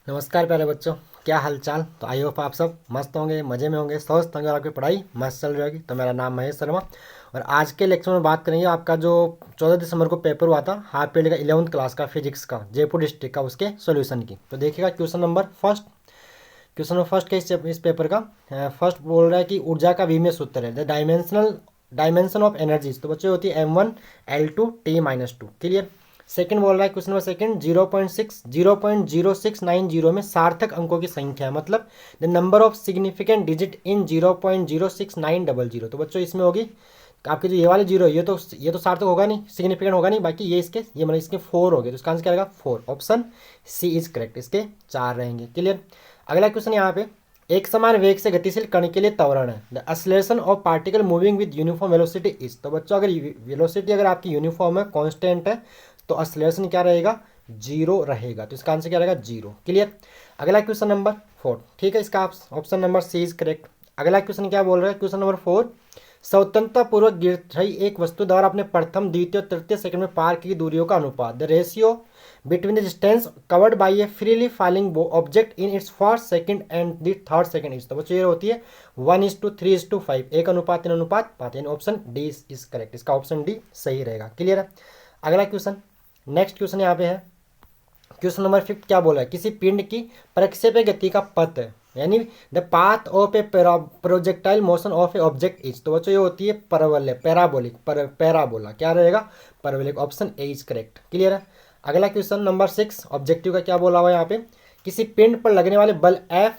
नमस्कार प्यारे बच्चों, क्या हाल चाल। तो आई होप आप सब मस्त होंगे, मज़े में होंगे, स्वस्थ होंगे और आपकी पढ़ाई मस्त चल रही होगी। तो मेरा नाम महेश शर्मा और आज के लेक्चर में बात करेंगे आपका जो 14 दिसंबर को पेपर हुआ था हाफ पीरियड का 11वीं क्लास का फिजिक्स का जयपुर डिस्ट्रिक्ट का, उसके सॉल्यूशन की। तो देखिएगा question number first. Question number first के इस पेपर का फर्स्ट बोल रहा है कि ऊर्जा का विमीय सूत्र है द डायमेंशन ऑफ एनर्जीज। तो बच्चे होती है M1 L2 T-2। Clear. Second बोल रहा है क्वेश्चन नंबर सेकंड 0.0690 में सार्थक अंकों की संख्या, मतलब the number of significant digit in 0.06900। तो बच्चों इसमें होगी आपके जो ये वाले जीरो, ये तो सार्थक होगा नहीं, सिग्निफिकेंट होगा नहीं, बाकी ये मतलब इसके 4 हो गए। तो इसका आंसर क्या रहेगा 4। ऑप्शन सी इज करेक्ट, इसके 4 रहेंगे। क्लियर। अगला क्वेश्चन यहाँ पे एक समान वेग से गतिशील कण के लिए त्वरण है the acceleration of particle moving with uniform velocity is. तो बच्चों अगर वेलोसिटी अगर आपकी यूनिफॉर्म है, कांस्टेंट है, तो एक्सेलरेशन क्या रहेगा 0 रहेगा। तो इसका आंसर क्या रहेगा 0। क्लियर। अगला क्वेश्चन नंबर 4, ठीक है, इसका option number C is correct. अगला क्वेश्चन क्या बोल रहा है, क्वेश्चन नंबर 4 स्वतंत्रता पूर्वक गिर रही एक वस्तु द्वारा अपने प्रथम द्वितीय और तृतीय सेकंड में पार की दूरियों का अनुपात the ratio between the distance covered by A freely falling object in its first second and the third second is. तो बच्चों ये होती है 1:3:5, 1:3:5, यानी ऑप्शन डी इज करेक्ट। इसका ऑप्शन डी सही रहेगा। क्लियर है। अगला क्वेश्चन, नेक्स्ट क्वेश्चन यहाँ पे है क्वेश्चन नंबर 5 क्या बोला है, किसी पिंड की प्रक्षेपी गति का पथ है, यानी the path of A projectile motion of a object is. तो बच्चों ये होती है पैराबोलिक पैराबोला, क्या रहेगा parabolic. Option A is correct. Clear है। अगला क्वेश्चन नंबर 6 ऑब्जेक्टिव का क्या बोला हुआ है यहाँ पे, किसी पिंड पर लगने वाले बल F,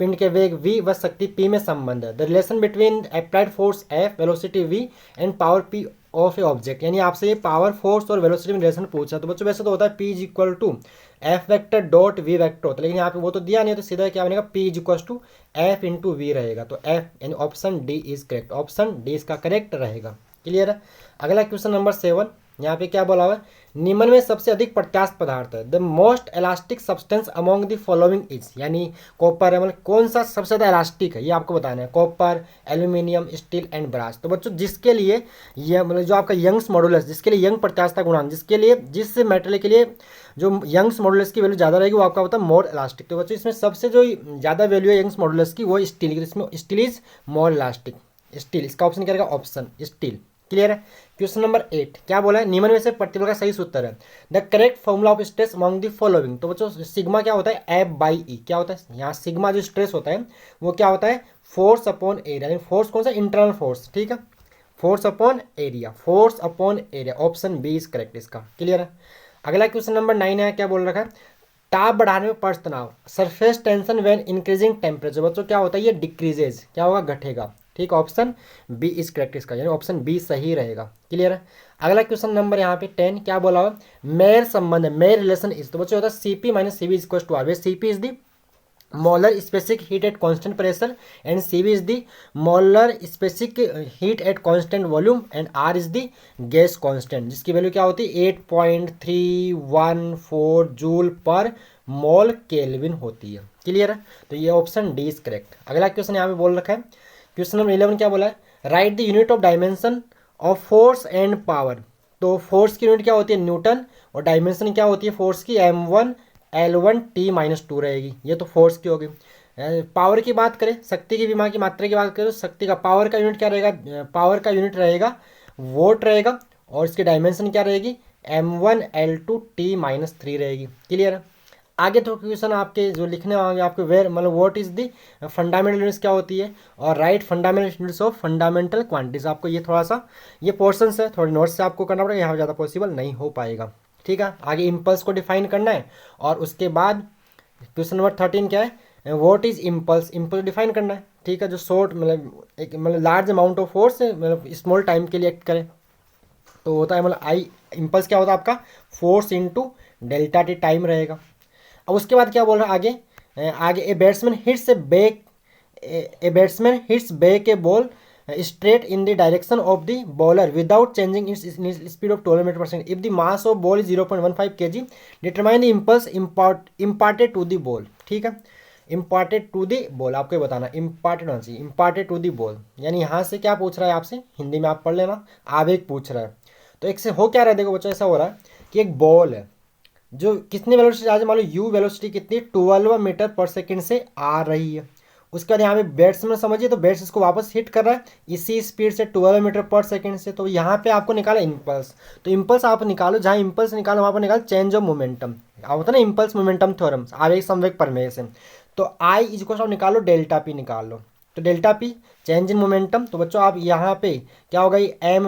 पिंड के वेग v व शक्ति P में संबंध है the relation between applied force F, velocity v and power P of a object. यानी आपसे ये पावर फोर्स और वेलोसिटी में रिलेशन पूछा। तो बच्चों वैसे तो होता है P is equal to F vector dot V vector होता है, लेकिन यहाँ पे वो तो दिया नहीं है, तो सीधा क्या बनेगा P is equal to F into V रहेगा। तो एफ यानी option D is correct, option D इसका करेक्ट रहेगा। क्लियर है। अगला क्वेश्चन नंबर 7 यहाँ पे क्या बोला हुआ है, निम्न में सबसे अधिक प्रत्यास्थ पदार्थ है the most elastic substance among the following is. यानी कॉपर है, मतलब कौन सा सबसे ज़्यादा इलास्टिक है ये आपको बताना है, copper, aluminium, steel and brass. तो बच्चों जिसके लिए ये मतलब जो आपका यंग्स मॉडुलस, जिसके लिए यंग प्रत्यास्थता गुणांक, जिसके लिए जिस मेटेरियल के लिए जो यंग्स मॉडुलस की वैल्यू ज़्यादा रहेगी वो आपका होता है मोर इलास्टिक। तो बच्चों इसमें सबसे जो ज़्यादा वैल्यू है यंग्स मॉडुलस की वो स्टील की, इसमें steel is more elastic, steel. इसका ऑप्शन क्या रहेगा ऑप्शन स्टील। क्लियर है। क्वेश्चन नंबर 8 क्या बोला है, निम्न में से प्रतिबल का सही सूत्र है the correct formula of stress among the following. तो बच्चों सिग्मा क्या होता है F/E, क्या होता है यहाँ सिग्मा जो स्ट्रेस होता है वो क्या होता है फोर्स अपॉन एरिया, यानी फोर्स कौन सा इंटरनल फोर्स, ठीक है, force upon area, force upon area. Option B is correct इसका। क्लियर है। अगला क्वेश्चन नंबर 9 है, क्या बोल रखा है, ताप बढ़ाने में पृष्ठ तनाव surface tension when increasing temperature. बच्चों क्या होता है ये डिक्रीजेज, क्या होगा घटेगा, ठीक। ऑप्शन बी इज करेक्ट इसका, यानी ऑप्शन बी सही रहेगा। क्लियर है। अगला क्वेश्चन नंबर यहाँ पे 10 क्या बोला हुआ, मेयर संबंध है, मेयर रिलेशन इज। तो बच्चों होता है CP minus CB equal to R। CP is the molar specific heat at constant pressure and CB is the molar specific heat at constant volume and R is the gas constant, जिसकी value क्या होती है 8.314 joule पर मोल kelvin होती है। Clear है। तो ये ऑप्शन डी इज करेक्ट। अगला क्वेश्चन यहाँ पे बोल रखा है क्वेश्चन नंबर 11 क्या बोला है, write the unit of dimension of force and power. तो फोर्स की यूनिट क्या होती है न्यूटन और डायमेंशन क्या होती है फोर्स की M1L1T-2 रहेगी। ये तो फोर्स की होगी। पावर की बात करें, शक्ति की विमा की मात्रा की बात करें, तो शक्ति का पावर का यूनिट क्या रहेगा, पावर का यूनिट रहेगा वोट रहेगा, और इसकी डायमेंशन क्या रहेगी M1L2T-3 रहेगी। क्लियर है। आगे तो क्वेश्चन आपके जो लिखने होंगे आपके वेयर मतलब what is the fundamental units क्या होती है, और right fundamental units of fundamental quantities. आपको ये थोड़ा सा ये पोर्शन है, थोड़ी नोट्स से आपको करना पड़ेगा, यहाँ ज़्यादा पॉसिबल नहीं हो पाएगा। ठीक है। आगे इम्पल्स को डिफाइन करना है, और उसके बाद क्वेश्चन नंबर 13 क्या है, what is impulse, impulse define करना है। ठीक है। जो शॉर्ट मतलब एक मतलब लार्ज अमाउंट ऑफ फोर्स मतलब स्मॉल टाइम के लिए एक्ट करे, तो होता है मतलब आई इम्पल्स क्या होता है आपका force into delta T time रहेगा। अब उसके बाद क्या बोल रहा है आगे a batsman hits back a ball straight in the direction of the bowler without changing its speed of 12 metre per second if the mass of ball is 0.15 kg determine the impulse imparted to the ball. ठीक है। Imparted to the ball आपको ये बताना, imparted होना चाहिए, imparted to the ball. यानी यहाँ से क्या पूछ रहा है आपसे, हिंदी में आप पढ़ लेना, आवेग पूछ रहा है। तो एक से हो क्या रहा है, देखो बच्चों ऐसा हो रहा है कि एक बॉल है, जो कितनी वेलोसिटी आज मान लो यू वेलोसिटी कितनी 12 मीटर पर सेकंड से आ रही है। उसके बाद यहाँ पे बैट्समैन समझिए, तो बैट्स इसको वापस हिट कर रहा है इसी स्पीड से 12 मीटर पर सेकंड से। तो यहाँ पे आपको निकाला इम्पल्स, तो इम्पल्स आप निकालो, जहाँ इम्पल्स निकालो वहाँ पर निकालो चेंज ऑफ मोमेंटम। आप होता है ना इम्पल्स मोमेंटम थ्योरम, आवेग संवेग प्रमेय से। तो आई इजको आप निकालो डेल्टा पी निकाल लो, तो delta P change in momentum. तो बच्चों आप यहाँ पे क्या होगा, ये M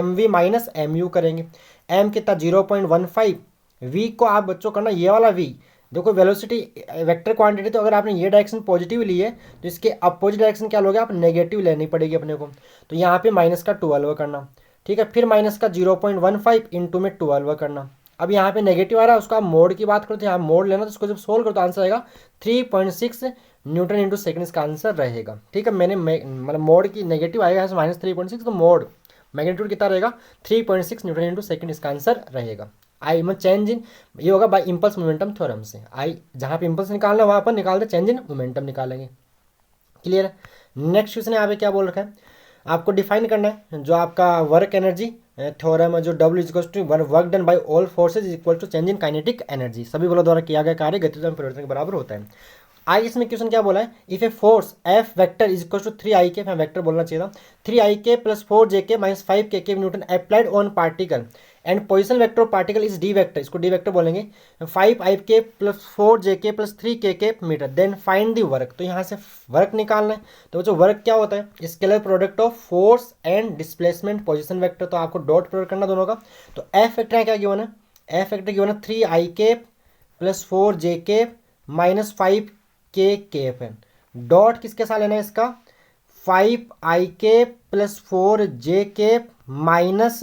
V minus M U करेंगे। एम कितना 0.15, वी को आप बच्चों करना ये वाला वी, देखो वेलोसिटी वेक्टर क्वांटिटी, तो अगर आपने ये डायरेक्शन पॉजिटिव ली है तो इसके अपोजिट डायरेक्शन क्या लोगे आप, नेगेटिव लेनी पड़ेगी अपने को। तो यहाँ पे माइनस का 12 करना, ठीक है, फिर माइनस का 0.15 इंटू में 12 करना। अब यहाँ पे नेगेटिव आ रहा है, उसका मोड की बात करो तो यहाँ मोड लेना, तो उसको जब सोल्व करो तो आंसर आएगा 3.6 न्यूटन इंटू सेकेंड इसका आंसर रहेगा। ठीक है, मैंने मतलब मोड की नेगेटिव आएगा यहाँ से -3.6, तो मोड मैग्नीट्यूड कितना रहेगा 3.6 न्यूटन इंटू सेकेंड इसका आंसर रहेगा। आई में चेंज इन, ये होगा बाय इम्पल्स मोमेंटम थ्योरम से। आई जहाँ पे इम्पल्स निकालना है वहाँ पर निकाल दे, चेंज इन मोमेंटम निकालेंगे। क्लियर है। नेक्स्ट क्वेश्चन यहाँ पे क्या बोल रखा है, आपको डिफाइन करना है जो आपका वर्क एनर्जी थ्योरम है, जो W is equal to work done by all forces is equal to change in kinetic energy, सभी बलों द्वारा किया गया कार्य गतिज में परिवर्तन के बराबर होता है। आई इसमें क्वेश्चन क्या बोला है, if a force F vector is equal to 3 IK, vector बोलना चाहिए था, 3 IK plus 4 JK minus 5 KK newton applied on particle and position vector of particle is D vector, इसको डी वेक्टर बोलेंगे, 5 IK plus 4 JK plus 3 KK metre, then find the work. तो यहाँ से work निकालना है, तो जो वर्क क्या होता है, scalar product of force and displacement position vector, तो आपको डॉट प्रोडक्ट करना दोनों का। तो एफ वेक्टर क्या गिवन है, एफ वेक्टर गिवन है 3 IK plus 4 JK minus 5 KK है, डॉट किसके साथ लेना है इसका 5 IK plus 4 JK minus,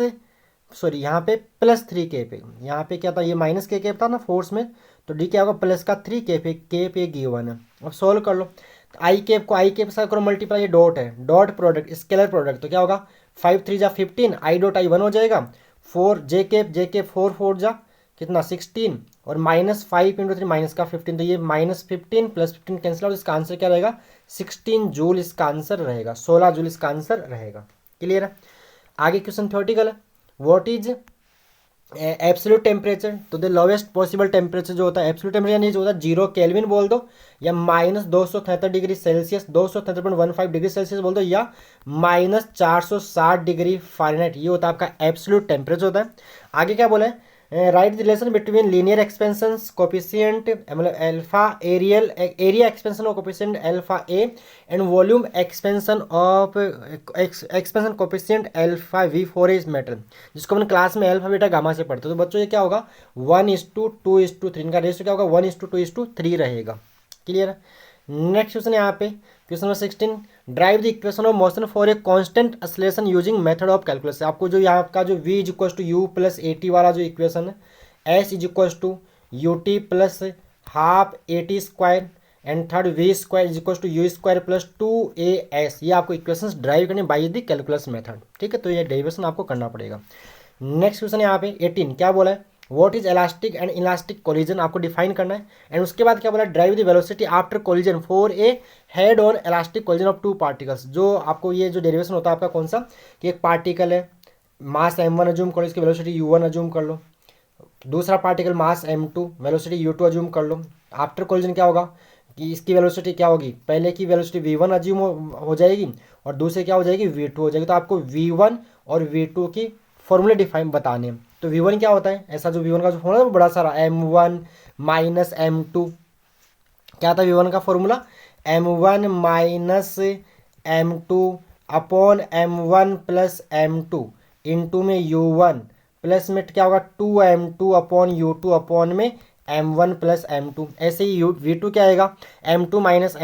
sorry यहाँ पे प्लस 3K पे, यहाँ पे क्या था ये माइनस KK था ना फोर्स में, तो डी क्या होगा प्लस का 3K पे, K पे गिवन है। अब सोल्व कर लो, आई के को आई के साथ करो मल्टीप्लाई, ये डॉट है, डॉट प्रोडक्ट स्केलर प्रोडक्ट, तो क्या होगा 5 3 जा 15, आई डॉट आई 1 हो जाएगा, 4 JK 4 4 जा कितना 16, और माइनस 5 इंटू 3 माइनस का 15, तो ये -15 प्लस 15 कैंसिल आउट, इसका आंसर क्या रहेगा 16 जूल इसका आंसर रहेगा, 16 जूल इसका आंसर रहेगा। क्लियर है। आगे क्वेश्चन थ्योरेटिकल है, व्हाट इज एब्सोल्यूट टेम्परेचर, तो द लोवेस्ट पॉसिबल टेम्परेचर जो होता है एब्सोल्यूट टेम्परेचर यानी जो होता है 0 केल्विन बोल दो, या -273 डिग्री सेल्सियस 273.15 डिग्री सेल्सियस बोल दो, या -460 डिग्री फ़ारेनहाइट, ये होता है आपका एब्सोल्यूट टेम्परेचर होता है। आगे क्या बोला है, write the relation between linear expansion coefficient मतलब alpha area expansion of coefficient alpha A and volume expansion of expansion coefficient alpha V for is matter, जिसको अपन क्लास में अल्फा बीटा गामा से पढ़ते हैं। तो बच्चों ये क्या होगा 1:2:3, इनका रेशियो क्या होगा 1:2:3 रहेगा। क्लियर है। नेक्स्ट क्वेश्चन यहाँ पे question number 16, derive the equation of motion for a constant acceleration using method of calculus. आपको जो यहाँ का जो v is equal to U plus AT वाला जो इक्वेशन है, s is equal to UT plus half AT square and third v square is equal to U square plus 2AS, ये आपको इक्वेशंस ड्राइव करने बाई द कैलकुलस मेथड। ठीक है, तो ये डेरिवेशन आपको करना पड़ेगा। नेक्स्ट क्वेश्चन यहाँ पे 18 क्या बोला है, what is elastic and elastic collision, आपको डिफाइन करना है। एंड उसके बाद क्या बोला, drive the velocity after collision for a head on elastic collision of 2 particles. जो आपको ये जो डेरिवेशन होता है आपका कौन सा, कि एक पार्टिकल है मास m1 अज्यूम करो, इसकी वेलोसिटी u1 अज्यूम कर लो, दूसरा पार्टिकल मास m2 वेलोसिटी u2 अज्यूम कर लो। आफ्टर कोलिजन क्या होगा कि इसकी वेलोसिटी क्या होगी, पहले की वेलोसिटी v1 अज्यूम हो जाएगी और दूसरे क्या हो जाएगी v2 हो जाएगी। तो आपको v1 और v2 की फॉर्मूले डिफाइन बताने हैं। तो v1 क्या होता है, ऐसा जो v1 का जो फॉर्मूला है बड़ा सारा m1 माइनस m2, क्या था v1 का formula m1 minus m2 upon m1 plus m2 into में u1 प्लस में क्या होगा 2m2 अपॉन u2 अपॉन में m1 प्लस m2। ऐसे ही v2 क्या आएगा m2 minus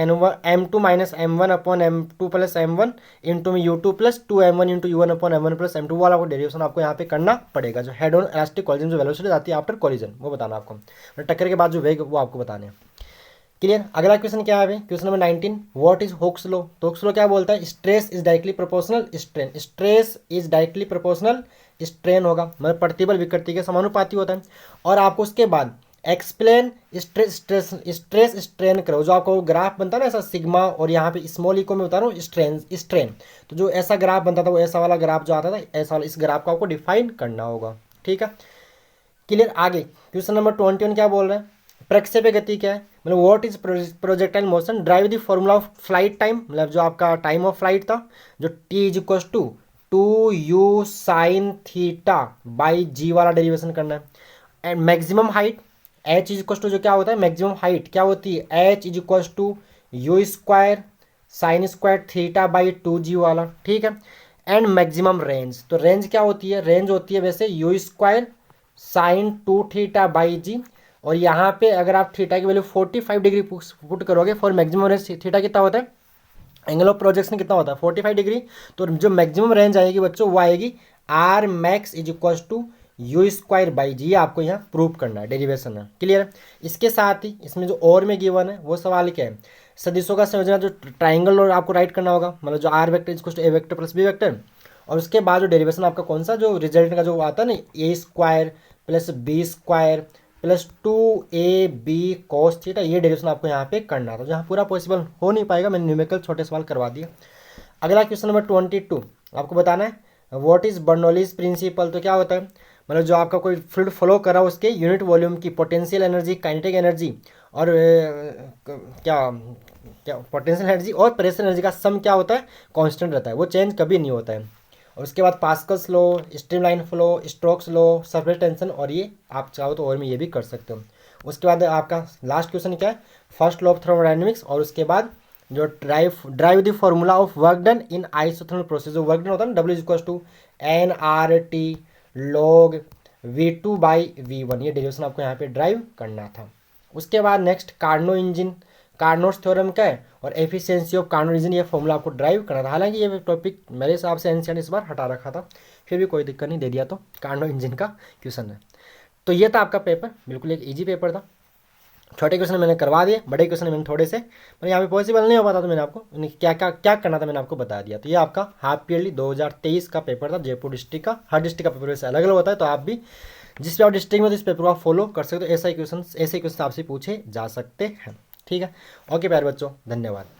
m1 upon m2 plus m1 into में u2 plus 2m1 into u1 upon m1 plus m2 वाला डेरिवेशन आपको यहाँ पे करना पड़ेगा। जो हेड ऑन इलास्टिक कोलिजन जो वेलोसिटी आती है आफ्टर कोलिजन वो बताना आपको, टक्कर के बाद जो वेग वो आपको बताने हैं। क्लियर। अगला क्वेश्चन क्या है, question number 19, what is Hooke's law. तो हुक्स लॉ क्या बोलता है, stress is directly proportional strain, stress is directly proportional strain होगा, मतलब प्रतिबल विकृति के समानुपाती होता है। और आपको उसके बाद एक्सप्लेन स्ट्रेस स्ट्रेन करो, जो आपको ग्राफ बनता है ना ऐसा सिग्मा, और यहाँ पे स्मॉल इको में बता रहा हूँ स्ट्रेन, तो जो ऐसा ग्राफ बनता था वो ऐसा वाला ग्राफ जो आता था ऐसा वाला, इस ग्राफ को आपको डिफाइन करना होगा। ठीक है, क्लियर। आगे क्वेश्चन नंबर 21 क्या बोल रहा है, प्रक्षेपी गति क्या है, मतलब what is projectile motion, derive the formula of flight time, मतलब जो आपका टाइम ऑफ फ्लाइट था जो T is equal to 2u sine theta by G वाला डेरिवेशन करना है। And maximum height H is equal to, जो क्या होता है मैक्सिमम हाइट क्या होती है, H is equal to U square sine square theta by 2g वाला, ठीक है। एंड मैक्सिमम रेंज, तो रेंज क्या होती है, रेंज होती है वैसे U square sine 2 theta by G, और यहाँ पे अगर आप थीटा की वैल्यू 45 डिग्री पुट करोगे फॉर मैक्सिमम रेंज, थीटा कितना होता है, एंगल ऑफ प्रोजेक्शन कितना होता है 45 डिग्री, तो जो मैक्सिमम रेंज आएगी बच्चों वो आएगी R max is equal to U square by G, आपको यहाँ प्रूव करना है, डेरिवेशन है, क्लियर है। इसके साथ ही इसमें जो और में गिवन है वो सवाल क्या है, सदिशों का संयोजन जो ट्राइंगल और आपको राइट करना होगा, मतलब जो R vector is A vector plus B vector, और उसके बाद जो डेरिवेशन आपका कौन सा जो रिजल्ट का जो आता है ना A square plus B square plus 2ab cos theta, ये डेरिवेशन आपको यहाँ पे करना था, जहाँ पूरा पॉसिबल हो नहीं पाएगा, मैंने न्यूमेरिकल छोटे सवाल करवा दिया। अगला क्वेश्चन नंबर 22 आपको बताना है व्हाट इज बर्नौलीज प्रिंसिपल, तो क्या होता है, मतलब जो आपका कोई फ्लूइड फ्लो कर रहा है उसके यूनिट वॉल्यूम की पोटेंशियल एनर्जी, काइनेटिक एनर्जी और क्या क्या पोटेंशियल एनर्जी और प्रेशर एनर्जी का सम क्या होता है, कांस्टेंट रहता है, वो चेंज कभी नहीं होता है। और उसके बाद Pascal's law, streamline flow, Stokes law, surface tension, और ये आप चाहो तो और में ये भी कर सकते हो। उसके बाद आपका लास्ट क्वेश्चन क्या है, फर्स्ट लॉ ऑफ थर्मोडायनेमिक्स, और उसके बाद जो derive the formula of work done in isothermal process, जो वर्क डन होता है ना W equal to NRT log V2 by V1, ये डेरिवेशन आपको यहाँ पे ड्राइव करना था। उसके बाद next Carnot engine, Carnot's theorem का है, और एफिशिएंसी ऑफ कार्नो इंजन, ये फॉर्मूला आपको ड्राइव करना था। हालांकि ये टॉपिक मेरे हिसाब से एनसीईआरटी इस बार हटा रखा था, फिर भी कोई दिक्कत नहीं, दे दिया तो कार्नो इंजन का क्वेश्चन है। तो ये था आपका पेपर, बिल्कुल एक ईजी पेपर था, छोटे क्वेश्चन मैंने करवा दिए, बड़े क्वेश्चन मैंने थोड़े से, पर यहाँ पे पॉसिबल नहीं हो पाता, तो मैंने आपको क्या क्या क्या करना था मैंने आपको बता दिया। तो ये आपका हाफ ईयरली 2023 का पेपर था, जयपुर डिस्ट्रिक्ट का। हर डिस्ट्रिक्ट का पेपर वैसे अलग अलग होता है, तो आप भी जिस भी आप डिस्ट्रिक्ट में तो इस पेपर को आप फॉलो कर सकते हो, ऐसे क्वेश्चन आपसे पूछे जा सकते हैं, ठीक है। ओके प्यारे बच्चों, धन्यवाद।